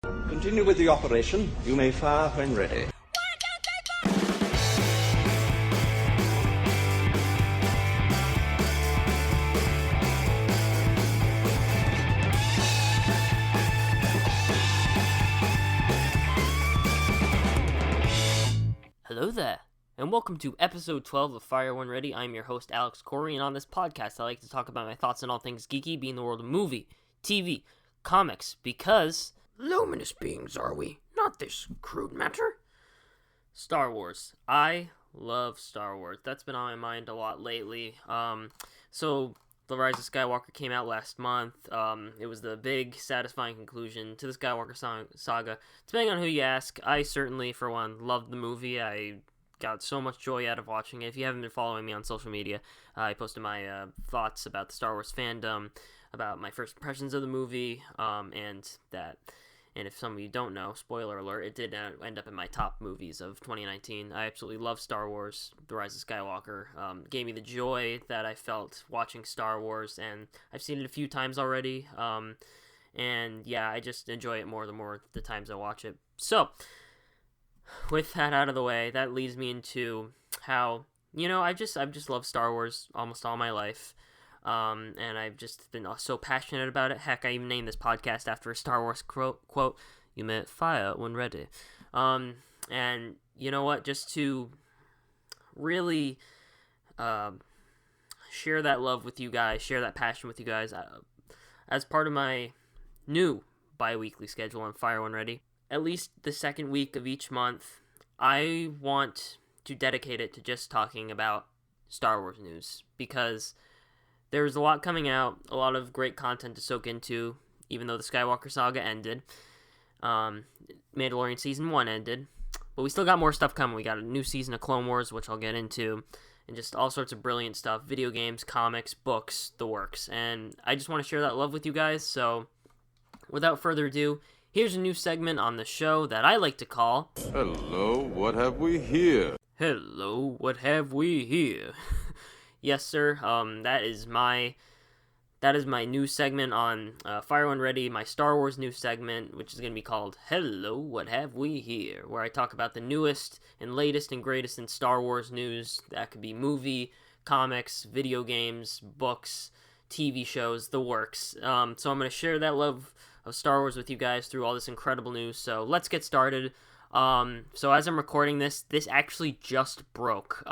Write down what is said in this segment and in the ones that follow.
Continue with the operation. You may fire when ready. Hello there, and welcome to episode 12 of Fire When Ready. I'm your host, Alex Corey, and on this podcast, I like to talk about my thoughts on all things geeky, being the world of movie, TV, comics, because luminous beings are we, not this crude matter. Star Wars. I love Star Wars. That's been on my mind a lot lately. So The Rise of Skywalker came out last month. It was the big, satisfying conclusion to the Skywalker saga. Depending on who you ask, I certainly, for one, loved the movie. I got so much joy out of watching it. If you haven't been following me on social media, I posted my thoughts about the Star Wars fandom, about my first impressions of the movie, and if some of you don't know, spoiler alert, it did end up in my top movies of 2019. I absolutely love Star Wars, The Rise of Skywalker. Gave me the joy that I felt watching Star Wars, and I've seen it a few times already. And yeah, I just enjoy it more the times I watch it. So, with that out of the way, that leads me into how, I've just loved Star Wars almost all my life. And I've just been so passionate about it. Heck, I even named this podcast after a Star Wars quote, "You may fire when ready." And you know what? Just to really share that love with you guys, share that passion with you guys, as part of my new bi-weekly schedule on Fire When Ready, at least the second week of each month, I want to dedicate it to just talking about Star Wars news, because there's a lot coming out, a lot of great content to soak into, even though the Skywalker saga ended. Mandalorian Season 1 ended, but we still got more stuff coming. We got a new season of Clone Wars, which I'll get into, and just all sorts of brilliant stuff, video games, comics, books, the works. And I just want to share that love with you guys, so without further ado, here's a new segment on the show that I like to call... Hello, what have we here? Hello, what have we here? Yes, sir. That is my new segment on Fire When Ready, my Star Wars news segment, which is going to be called Hello, What Have We Here? Where I talk about the newest and latest and greatest in Star Wars news. That could be movie, comics, video games, books, TV shows, the works. So I'm going to share that love of Star Wars with you guys through all this incredible news. So let's get started. So as I'm recording this actually just broke.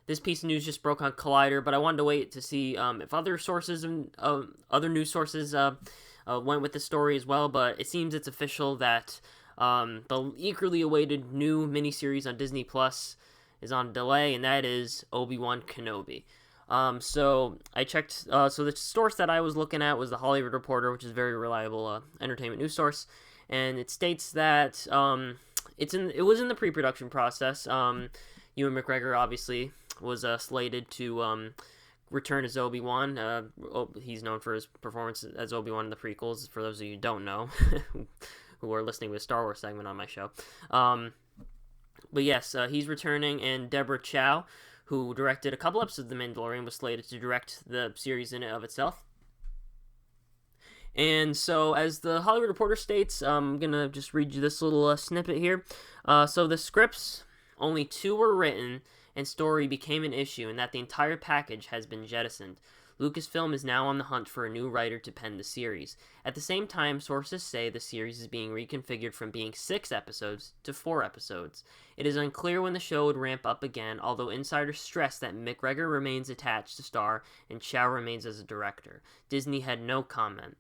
This piece of news just broke on Collider, but I wanted to wait to see if other sources and other news sources went with the story as well. But it seems it's official that the eagerly awaited new miniseries on Disney Plus is on delay, and that is Obi-Wan Kenobi. So I checked. So the source that I was looking at was the Hollywood Reporter, which is a very reliable entertainment news source, and it states that it was in the pre-production process. Ewan McGregor obviously was slated to return as Obi-Wan. He's known for his performance as Obi-Wan in the prequels, for those of you who don't know, who are listening to a Star Wars segment on my show. But yes, he's returning, and Deborah Chow, who directed a couple episodes of The Mandalorian, was slated to direct the series in and of itself. And so, as the Hollywood Reporter states, I'm going to just read you this little snippet here. So the scripts, only 2 were written, and story became an issue, and that the entire package has been jettisoned. Lucasfilm is now on the hunt for a new writer to pen the series. At the same time, sources say the series is being reconfigured from being 6 episodes to 4 episodes. It is unclear when the show would ramp up again, although insiders stress that McGregor remains attached to star and Chow remains as a director. Disney had no comment.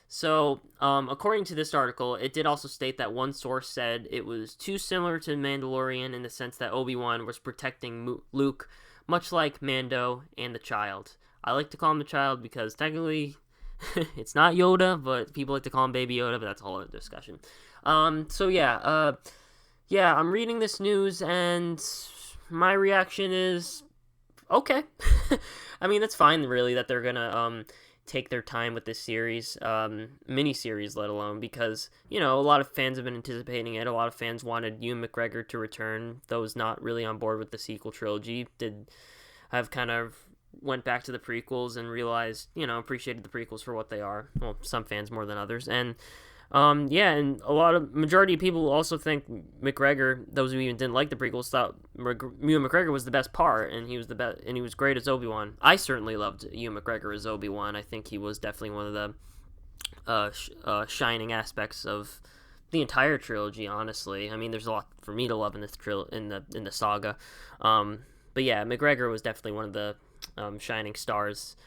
So, according to this article, it did also state that one source said it was too similar to Mandalorian in the sense that Obi-Wan was protecting Luke, much like Mando and the child. I like to call him the child because technically it's not Yoda, but people like to call him Baby Yoda, but that's a whole other discussion. So yeah, I'm reading this news and my reaction is, okay. I mean, that's fine, really, that they're gonna, take their time with this series, mini-series let alone, because, a lot of fans have been anticipating it. A lot of fans wanted Ewan McGregor to return. Those not really on board with the sequel trilogy have kind of went back to the prequels and realized, appreciated the prequels for what they are. Well, some fans more than others. And Yeah, and majority of people also think McGregor, those who even didn't like the prequels, thought Ewan McGregor was the best part, and he was the best, and he was great as Obi-Wan. I certainly loved Ewan McGregor as Obi-Wan. I think he was definitely one of the shining aspects of the entire trilogy. Honestly, I mean, there's a lot for me to love in this in the saga. But yeah, McGregor was definitely one of the shining stars.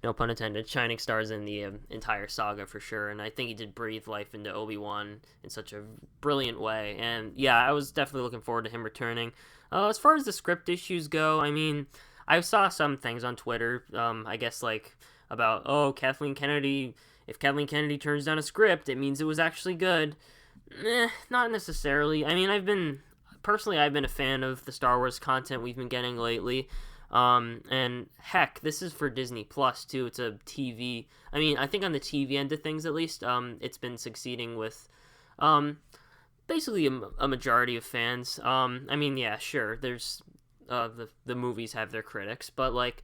No pun intended, shining stars in the entire saga for sure, and I think he did breathe life into Obi-Wan in such a brilliant way, and yeah, I was definitely looking forward to him returning. As far as the script issues go, I mean, I saw some things on Twitter, I guess, like, about, if Kathleen Kennedy turns down a script, it means it was actually good. Not necessarily. I mean, I've been a fan of the Star Wars content we've been getting lately. And heck, this is for Disney Plus too. It's a TV. I mean, I think on the TV end of things, at least, it's been succeeding with, basically a majority of fans. I mean, yeah, sure. There's, the movies have their critics, but like,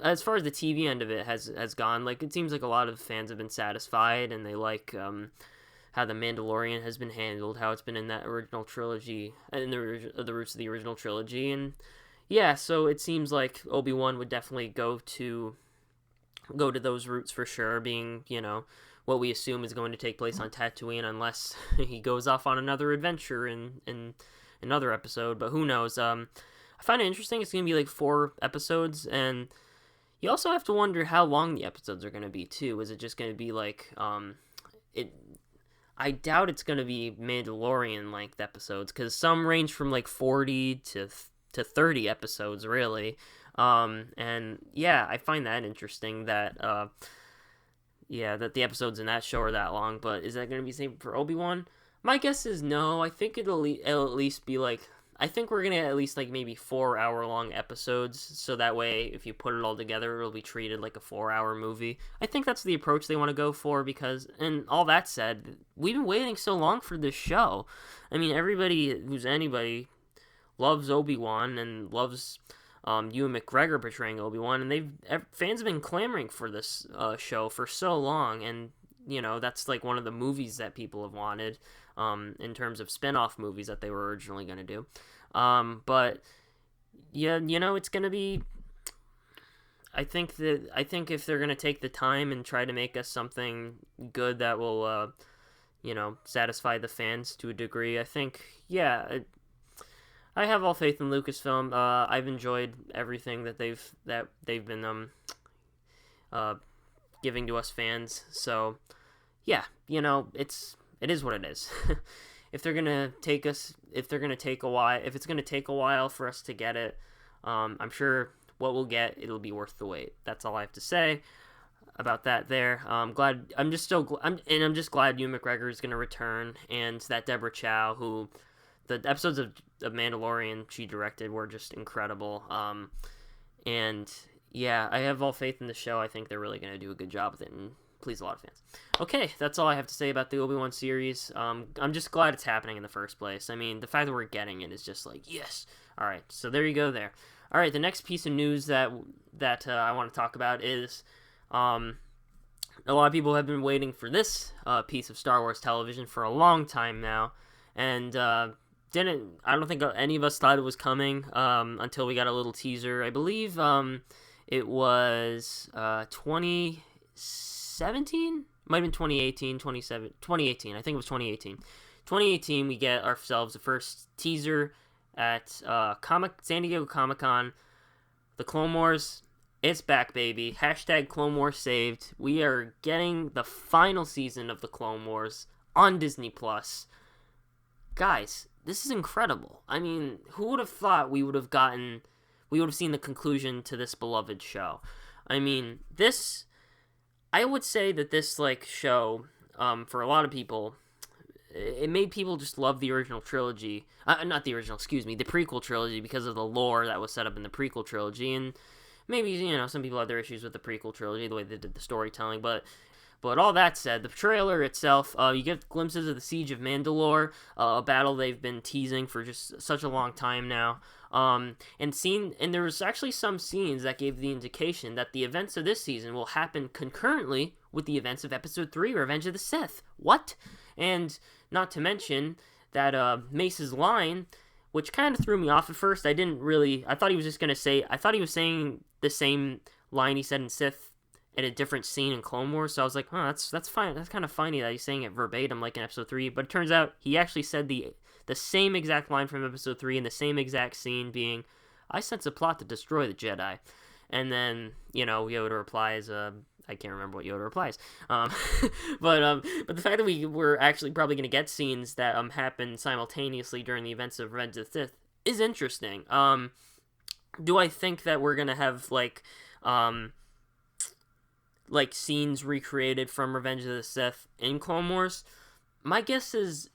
as far as the TV end of it has gone, like, it seems like a lot of fans have been satisfied, and they like, how The Mandalorian has been handled, how it's been in that original trilogy, in the roots of the original trilogy, and yeah, so it seems like Obi-Wan would definitely go to those roots for sure, being, what we assume is going to take place on Tatooine, unless he goes off on another adventure in another episode, but who knows. I find it interesting. It's going to be like 4 episodes, and you also have to wonder how long the episodes are going to be too. Is it just going to be like, I doubt it's going to be Mandalorian-length episodes, because some range from like 40 to 30 episodes, really. And yeah, I find that interesting that that the episodes in that show are that long. But is that going to be the same for Obi-Wan? My guess is no. I think it'll at least be like, I think we're going to at least like maybe 4-hour-long episodes, so that way if you put it all together, it'll be treated like a 4-hour movie. I think that's the approach they want to go for, because, and all that said, we've been waiting so long for this show. I mean, anybody loves Obi-Wan and loves Ewan McGregor portraying Obi-Wan, and fans have been clamoring for this show for so long, and that's like one of the movies that people have wanted, in terms of spin-off movies that they were originally going to do. But yeah, it's going to be, I think if they're going to take the time and try to make us something good that will satisfy the fans to a degree, I think, yeah, I have all faith in Lucasfilm. I've enjoyed everything that they've been giving to us fans. So yeah, it is what it is. If it's gonna take a while for us to get it, I'm sure what we'll get, it'll be worth the wait. That's all I have to say about that. I'm just glad Ewan McGregor is gonna return, and that Deborah Chow, who the episodes of Mandalorian she directed were just incredible. And yeah, I have all faith in the show. I think they're really going to do a good job with it and please a lot of fans. Okay, that's all I have to say about the Obi-Wan series. I'm just glad it's happening in the first place. I mean, the fact that we're getting it is just like, yes. All right, so there you go there. All right, the next piece of news that I want to talk about is, a lot of people have been waiting for this piece of Star Wars television for a long time now, and I don't think any of us thought it was coming until we got a little teaser. I believe it was 2017? Might have been 2018, 2018. I think it was 2018. 2018, we get ourselves the first teaser at San Diego Comic-Con. The Clone Wars, it's back, baby. # Clone Wars saved. We are getting the final season of the Clone Wars on Disney Plus. Guys, this is incredible. I mean, who would have thought we would have seen the conclusion to this beloved show? I mean, I would say that this, like, show, for a lot of people, it made people just love the original trilogy. Not the original, the prequel trilogy, because of the lore that was set up in the prequel trilogy, and maybe, some people have their issues with the prequel trilogy, the way they did the storytelling, but all that said, the trailer itself, you get glimpses of the Siege of Mandalore, a battle they've been teasing for just such a long time now. And there was actually some scenes that gave the indication that the events of this season will happen concurrently with the events of Episode 3, Revenge of the Sith. What? And not to mention that Mace's line, which kind of threw me off at first. I thought he was just going to say, I thought he was saying the same line he said in Sith in a different scene in Clone Wars, so I was like, oh, that's fine. That's kind of funny that he's saying it verbatim like in Episode 3, but it turns out he actually said the same exact line from Episode 3 in the same exact scene, being, I sense a plot to destroy the Jedi. And then, Yoda replies, I can't remember what Yoda replies. But the fact that we were actually probably going to get scenes that happen simultaneously during the events of Revenge of the Sith is interesting. Do I think that we're going to have, scenes recreated from Revenge of the Sith in Clone Wars? My guess is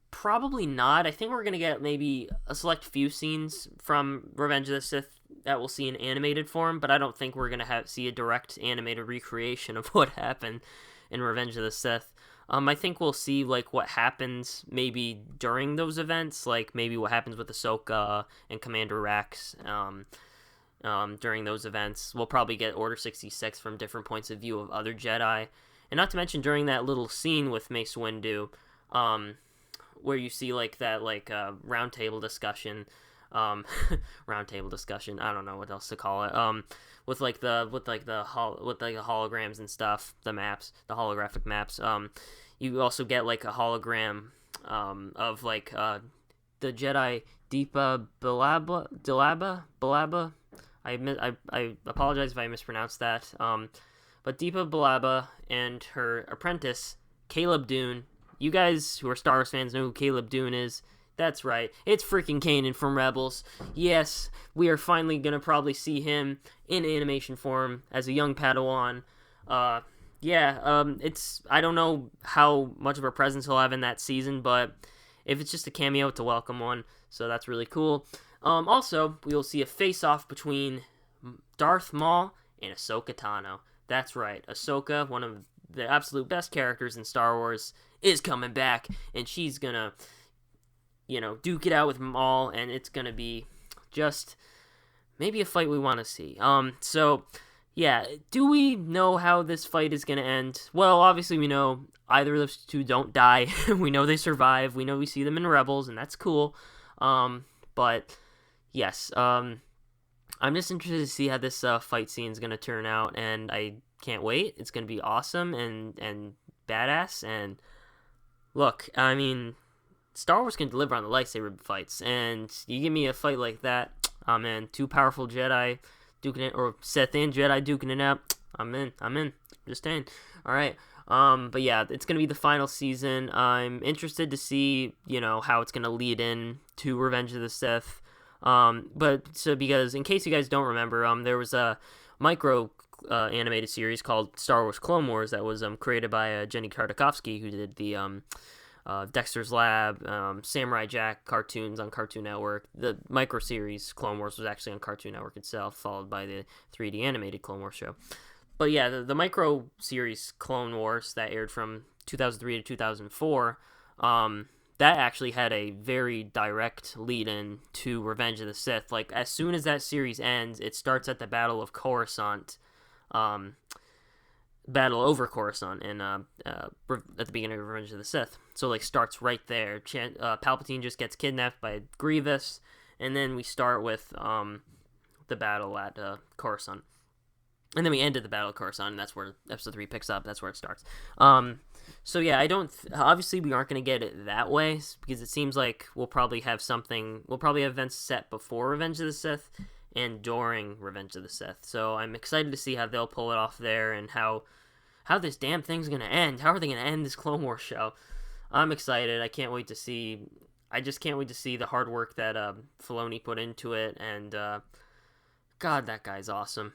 probably not. I think we're going to get maybe a select few scenes from Revenge of the Sith that we'll see in animated form, but I don't think we're going to see a direct animated recreation of what happened in Revenge of the Sith. I think we'll see, what happens maybe during those events, maybe what happens with Ahsoka and Commander Rex during those events. We'll probably get Order 66 from different points of view of other Jedi. And not to mention during that little scene with Mace Windu, where you see round table discussion, roundtable discussion. I don't know what else to call it. With the holograms and stuff, the maps, the holographic maps. You also get a hologram of the Jedi Deepa Balaba. I apologize if I mispronounced that. But Deepa Balaba and her apprentice Caleb Dune. You guys who are Star Wars fans know who Caleb Dune is. That's right. It's freaking Kanan from Rebels. Yes, we are finally going to probably see him in animation form as a young Padawan. I don't know how much of a presence he'll have in that season, but if it's just a cameo, it's a welcome one, so that's really cool. Also, we will see a face-off between Darth Maul and Ahsoka Tano. That's right. Ahsoka, one of the absolute best characters in Star Wars, is coming back, and she's gonna duke it out with Maul, and it's gonna be just maybe a fight we want to see. So yeah, do we know how this fight is gonna end? Well, obviously we know either of those two don't die. We know they survive. We know we see them in Rebels, and that's cool. But yes, I'm just interested to see how this fight scene is gonna turn out, and I can't wait. It's gonna be awesome and badass. And look, I mean, Star Wars can deliver on the lightsaber fights, and you give me a fight like that, I'm in. Two powerful Jedi duking it, or Sith and Jedi duking it out, I'm in. Just saying. All right. But yeah, it's gonna be the final season. I'm interested to see, how it's gonna lead in to Revenge of the Sith. Because in case you guys don't remember, there was a micro animated series called Star Wars Clone Wars that was created by Jenny Tartakovsky, who did the Dexter's Lab, Samurai Jack cartoons on Cartoon Network. The micro series Clone Wars was actually on Cartoon Network itself, followed by the 3D animated Clone Wars show. But yeah, the micro series Clone Wars that aired from 2003 to 2004, that actually had a very direct lead-in to Revenge of the Sith. As soon as that series ends, it starts at the Battle of Coruscant, battle over Coruscant at the beginning of Revenge of the Sith. So starts right there. Palpatine just gets kidnapped by Grievous, and then we start with the battle at Coruscant. And then we ended the Battle of Coruscant, and that's where Episode 3 picks up. That's where it starts. So yeah, obviously we aren't going to get it that way, because it seems like we'll probably have events set before Revenge of the Sith and during Revenge of the Sith. So I'm excited to see how they'll pull it off there, and how this damn thing's going to end. How are they going to end this Clone Wars show? I'm excited. I just can't wait to see the hard work that Filoni put into it, and God, that guy's awesome.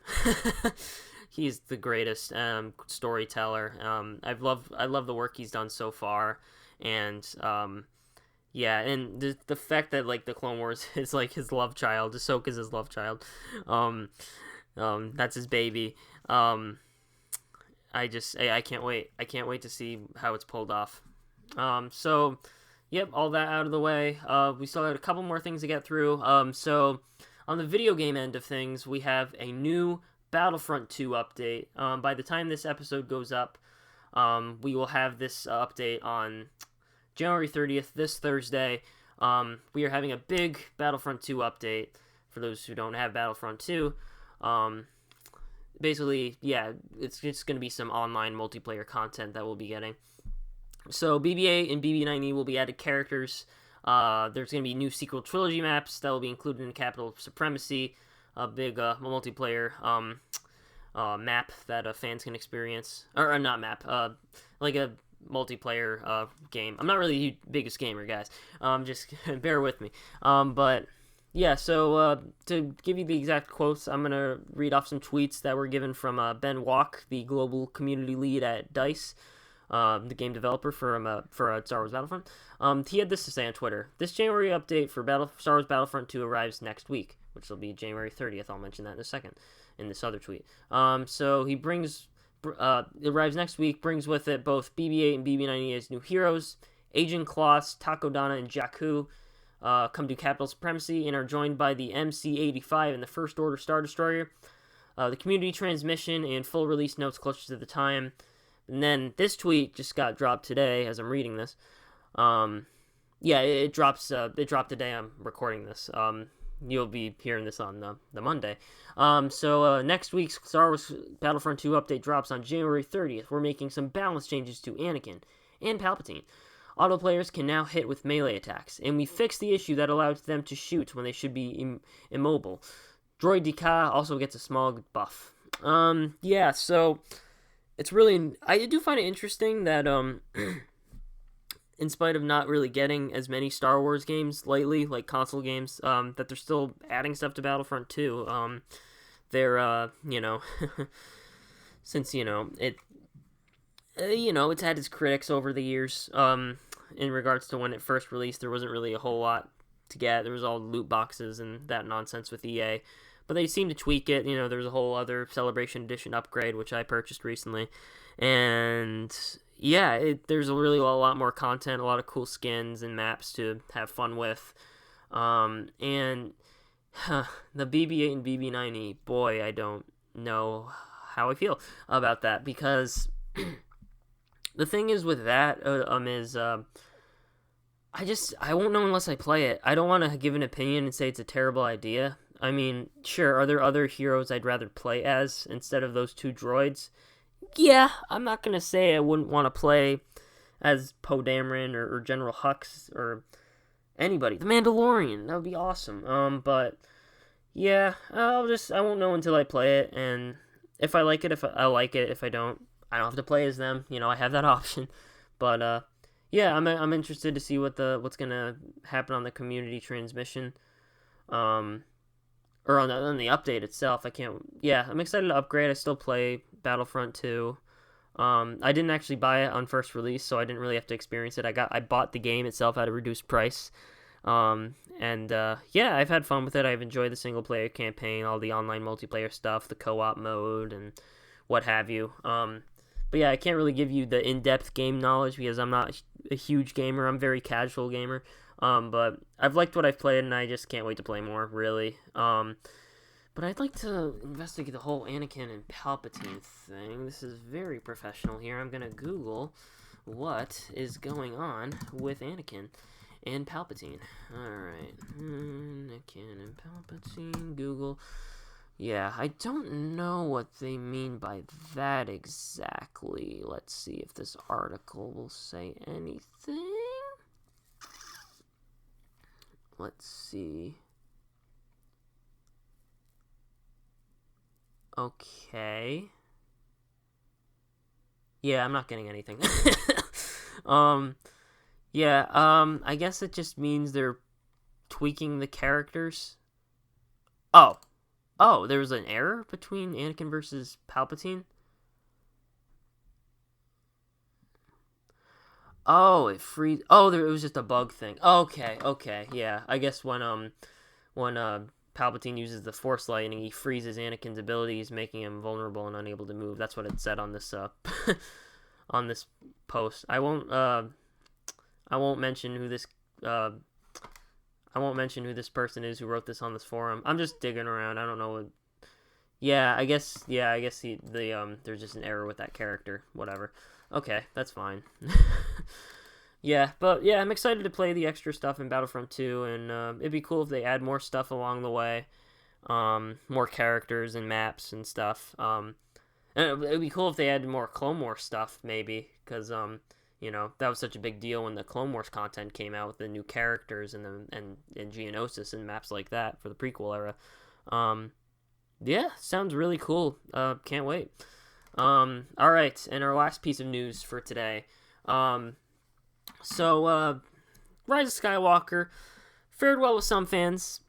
He's the greatest storyteller. I love the work he's done so far, and yeah, and the fact that the Clone Wars is his love child, Ahsoka's his love child. That's his baby. I can't wait. I can't wait to see how it's pulled off. So, yep, all that out of the way. We still had a couple more things to get through. So, on the video game end of things, we have a new Battlefront 2 update. By the time this episode goes up, we will have this update on January 30th, this Thursday. We are having a big Battlefront 2 update for those who don't have Battlefront 2. Basically, yeah, it's just going to be some online multiplayer content that we'll be getting. So BB-8 and BB-9E will be added characters. There's going to be new sequel trilogy maps that will be included in Capital Supremacy, a big multiplayer map that fans can experience. Or not map, like a multiplayer game. I'm not really the biggest gamer, guys. Just bear with me. But yeah, so to give you the exact quotes, I'm going to read off some tweets that were given from Ben Walk, the global community lead at DICE, the game developer for Star Wars Battlefront. He had this to say on Twitter: "This January update for Star Wars Battlefront 2 arrives next week," which will be January 30th. I'll mention that in a second in this other tweet. So he brings... it arrives next week, brings with it both BB-8 and BB-9E as new heroes. Agent Kloss, Takodana, and Jakku come to Capital Supremacy and are joined by the MC-85 and the First Order Star Destroyer. The community transmission and full release notes closer to the time. And then this tweet just got dropped today as I'm reading this. It dropped today I'm recording this. You'll be hearing this on the Monday. So next week's Star Wars Battlefront 2 update drops on January 30th. We're making some balance changes to Anakin and Palpatine. Auto players can now hit with melee attacks, and we fixed the issue that allows them to shoot when they should be immobile. Droid Deka also gets a small buff. So it's really... I do find it interesting that in spite of not really getting as many Star Wars games lately, like console games, that they're still adding stuff to Battlefront 2. They're, since, it's had its critics over the years. In regards to when it first released, there wasn't really a whole lot to get. There was all loot boxes and that nonsense with EA. But they seem to tweak it. There was a whole other Celebration Edition upgrade, which I purchased recently. And yeah, there's really a lot more content, a lot of cool skins and maps to have fun with. The BB-8 and BB-9E, boy, I don't know how I feel about that, because the thing is with that I won't know unless I play it. I don't want to give an opinion and say it's a terrible idea. I mean, sure, are there other heroes I'd rather play as instead of those two droids? Yeah, I'm not going to say I wouldn't want to play as Poe Dameron or General Hux or anybody. The Mandalorian, that would be awesome. But yeah, I won't know until I play it, and if I like it, I like it. If I don't have to play as them. I have that option. But yeah, I'm interested to see what's gonna happen on the community transmission, or on the update itself. I'm excited to upgrade. I still play Battlefront 2. I didn't actually buy it on first release, so I didn't really have to experience it. I bought the game itself at a reduced price. I've had fun with it. I've enjoyed the single player campaign, all the online multiplayer stuff, the co-op mode, and what have you. But yeah, I can't really give you the in-depth game knowledge because I'm not a huge gamer. I'm a very casual gamer. But I've liked what I've played, and I just can't wait to play more, really. But I'd like to investigate the whole Anakin and Palpatine thing. This is very professional here. I'm going to Google what is going on with Anakin and Palpatine. Alright. Anakin and Palpatine. Google. Yeah, I don't know what they mean by that exactly. Let's see if this article will say anything. Let's see. Okay. Yeah, I'm not getting anything. I guess it just means they're tweaking the characters. Oh, there was an error between Anakin versus Palpatine? Oh, it freeze. Oh, it was just a bug thing. Okay, yeah. I guess when Palpatine uses the Force lightning, he freezes Anakin's abilities, making him vulnerable and unable to move. That's what it said on this on this post. I won't mention who this person is who wrote this on this forum. I'm just digging around. I don't know what. Yeah, I guess there's just an error with that character. Whatever. Okay, that's fine. Yeah, but yeah, I'm excited to play the extra stuff in Battlefront 2, and it'd be cool if they add more stuff along the way, more characters and maps and stuff. And it'd be cool if they added more Clone Wars stuff, maybe, because that was such a big deal when the Clone Wars content came out with the new characters and Geonosis and maps like that for the prequel era. Yeah, sounds really cool. Can't wait. All right, and our last piece of news for today. So, Rise of Skywalker fared well with some fans,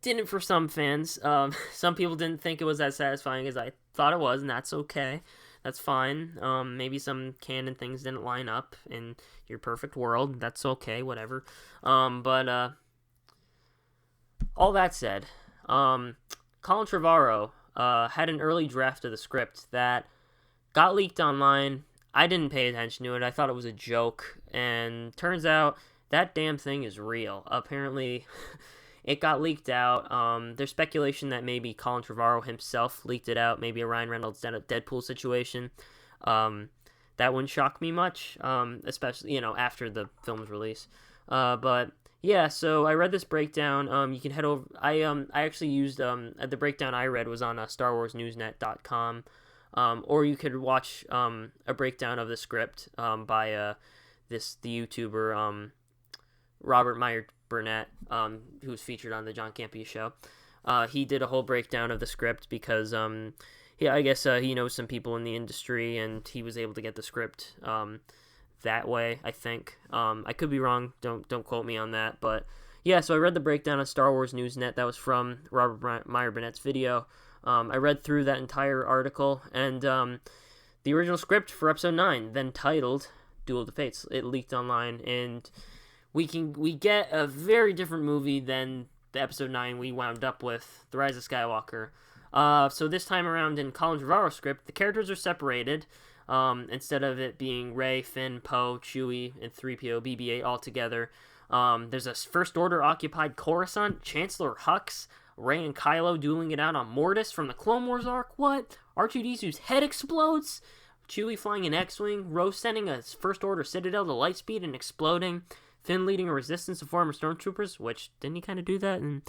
didn't for some fans. Some people didn't think it was as satisfying as I thought it was, and that's okay. That's fine. Maybe some canon things didn't line up in your perfect world. That's okay, whatever. But all that said, Colin Trevorrow had an early draft of the script that got leaked online. I didn't pay attention to it. I thought it was a joke, and turns out that damn thing is real. Apparently, it got leaked out. There's speculation that maybe Colin Trevorrow himself leaked it out, maybe a Ryan Reynolds Deadpool situation. That wouldn't shock me much, especially, after the film's release. But yeah, so I read this breakdown. You can head over. I actually used the breakdown I read was on StarWarsNewsNet.com. Or you could watch a breakdown of the script by the YouTuber Robert Meyer Burnett, who was featured on the John Campea show. He did a whole breakdown of the script because I guess he knows some people in the industry, and he was able to get the script that way, I think. I could be wrong. Don't quote me on that, but yeah. So I read the breakdown of Star Wars Newsnet. That was from Robert Meyer Burnett's video. I read through that entire article, and the original script for Episode 9, then titled Duel of the Fates, it leaked online, and we get a very different movie than the Episode 9 we wound up with, The Rise of Skywalker. So this time around in Colin Trevorrow's script, the characters are separated. Instead of it being Rey, Finn, Poe, Chewie, and 3PO, BB-8 all together, there's a First Order occupied Coruscant, Chancellor Hux, Rey and Kylo dueling it out on Mortis from the Clone Wars arc. What? R2-D2's head explodes? Chewie flying an X-Wing, Rose sending a First Order Citadel to lightspeed and exploding, Finn leading a resistance of former Stormtroopers, which, didn't he kind of do that? And,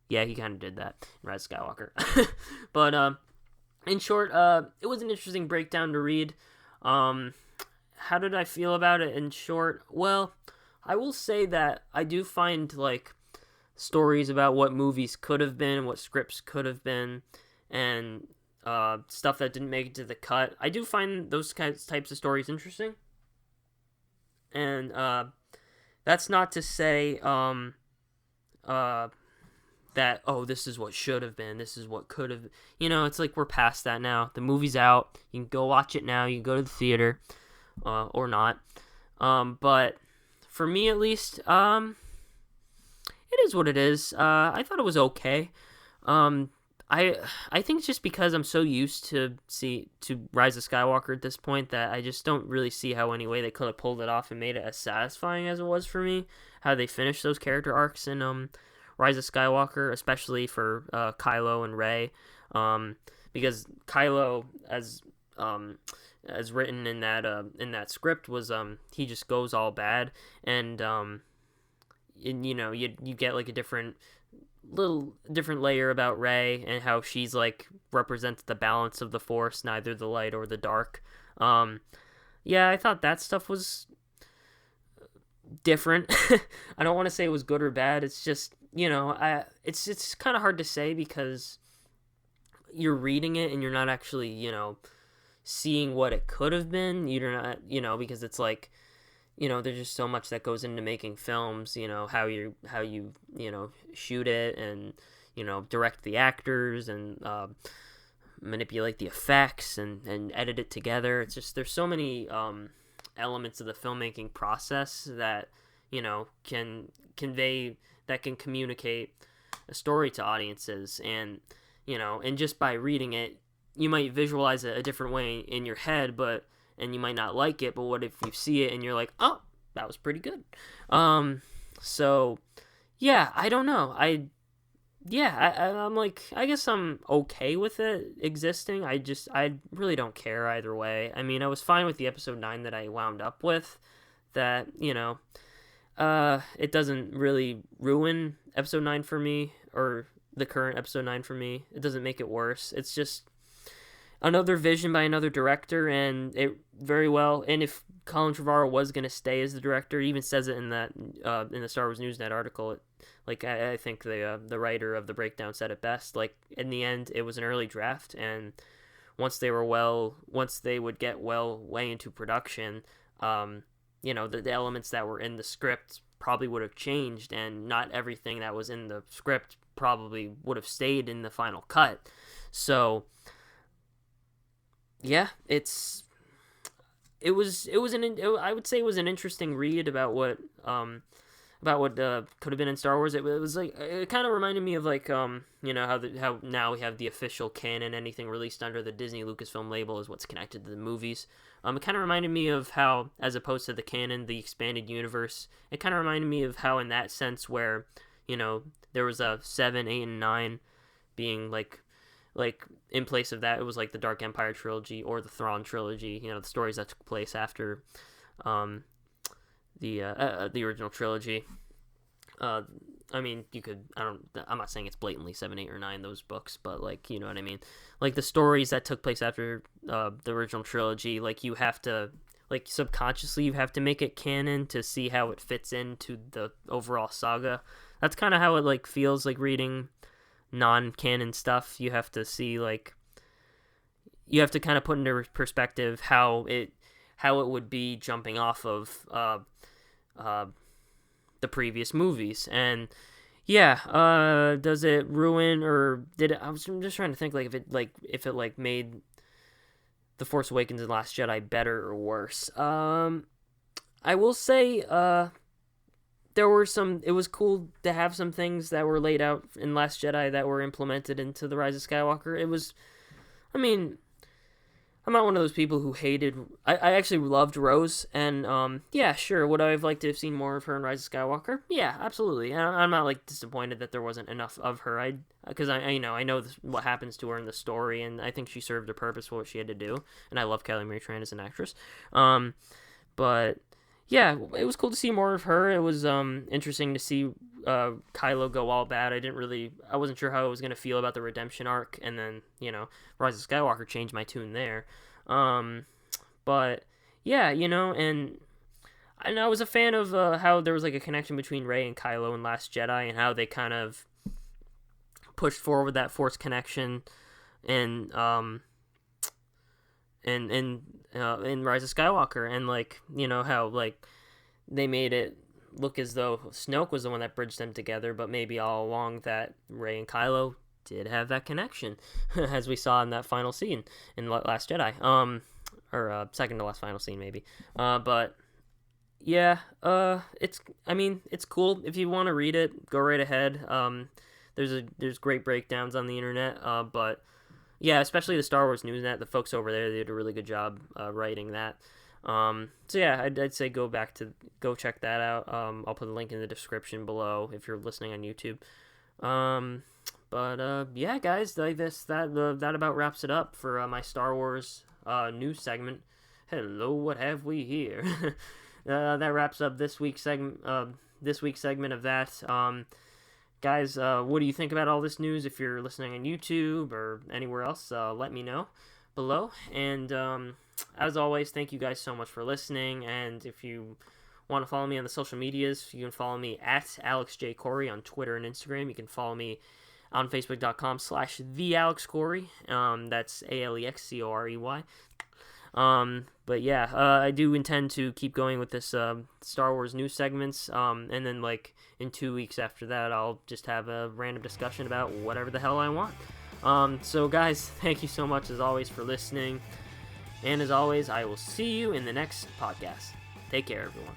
yeah, he kind of did that in Rise of Skywalker. But, in short, it was an interesting breakdown to read. How did I feel about it in short? Well, I will say that I do find, stories about what movies could have been, what scripts could have been, and stuff that didn't make it to the cut. I do find those types of stories interesting. And that's not to say that, this is what should have been, this is what could have. It's like we're past that now. The movie's out. You can go watch it now. You can go to the theater or not. But for me, at least, it is what it is. I thought it was okay. I think it's just because I'm so used to Rise of Skywalker at this point that I just don't really see how any way they could have pulled it off and made it as satisfying as it was for me. How they finished those character arcs in Rise of Skywalker, especially for Kylo and Rey, because Kylo, as written in that script, was he just goes all bad, and you get a different layer about Rey and how she's represents the balance of the Force, neither the light or the dark. Yeah, I thought that stuff was different. I don't want to say it was good or bad. It's just it's kind of hard to say because you're reading it and you're not actually seeing what it could have been. You're not because it's there's just so much that goes into making films, how you shoot it and, direct the actors and manipulate the effects and edit it together. It's just, there's so many elements of the filmmaking process that, can communicate a story to audiences. And, and just by reading it, you might visualize it a different way in your head, and you might not like it, but what if you see it and you're like, oh, that was pretty good. So, yeah, I don't know. I'm like, I guess I'm okay with it existing. I really don't care either way. I mean, I was fine with the episode 9 that I wound up with. That, it doesn't really ruin episode 9 for me, or the current episode 9 for me. It doesn't make it worse. It's just another vision by another director, and it very well. And if Colin Trevorrow was going to stay as the director, he even says it in that in the Star Wars Newsnet article. I think the writer of the breakdown said it best. Like, in the end, it was an early draft, and once they would get way into production, the elements that were in the script probably would have changed, and not everything that was in the script probably would have stayed in the final cut. So yeah, I would say it was an interesting read about what could have been in Star Wars. It was like, it kind of reminded me of like how now we have the official canon. Anything released under the Disney Lucasfilm label is what's connected to the movies. It kind of reminded me of how, as opposed to the canon, the expanded universe, it kind of reminded me of how, in that sense, where there was a 7, 8, and 9 being like in place of that, it was like the Dark Empire trilogy or the Thrawn trilogy. The stories that took place after the original trilogy. I mean, I'm not saying it's blatantly 7, 8, or 9, those books, but like, you know what I mean? Like, the stories that took place after the original trilogy, like, you have to, like, subconsciously you have to make it canon to see how it fits into the overall saga. That's kind of how it, like, feels like reading non-canon stuff. You have to see, like, you have to kind of put into perspective how it would be jumping off of the previous movies. And yeah, does it ruin, or did it? I'm just trying to think, like, if it made The Force Awakens and Last Jedi better or worse. I will say there were some, it was cool to have some things that were laid out in Last Jedi that were implemented into The Rise of Skywalker. It was, I mean, I'm not one of those people who hated, I actually loved Rose, and yeah, sure, would I have liked to have seen more of her in Rise of Skywalker? Yeah, absolutely. And I'm not, like, disappointed that there wasn't enough of her. Because I know what happens to her in the story, and I think she served a purpose for what she had to do, and I love Kelly Marie Tran as an actress. But yeah, it was cool to see more of her. It was interesting to see Kylo go all bad. I wasn't sure how I was going to feel about the redemption arc, and then, Rise of Skywalker changed my tune there. But yeah, and I was a fan of how there was, like, a connection between Rey and Kylo in Last Jedi, and how they kind of pushed forward that Force connection in Rise of Skywalker, and, like, how, like, they made it look as though Snoke was the one that bridged them together, but maybe all along that Rey and Kylo did have that connection, as we saw in that final scene in Last Jedi, or second to last final scene maybe. But yeah, it's cool. If you want to read it, go right ahead. There's great breakdowns on the internet, but yeah, especially the Star Wars Newsnet, the folks over there, they did a really good job writing that. So yeah, I'd say go check that out. I'll put a link in the description below if you're listening on YouTube. But yeah, guys, like that about wraps it up for my Star Wars news segment. Hello, what have we here? That wraps up this week's segment. Of that. Guys, what do you think about all this news? If you're listening on YouTube or anywhere else, let me know below. And as always, thank you guys so much for listening. And if you want to follow me on the social medias, you can follow me at AlexJCorey on Twitter and Instagram. You can follow me on Facebook.com/TheAlexCorey. That's AlexCorey. But yeah, I do intend to keep going with this Star Wars news segments, and then, like, in 2 weeks after that, I'll just have a random discussion about whatever the hell I want. So guys, thank you so much as always for listening, and as always, I will see you in the next podcast. Take care, everyone.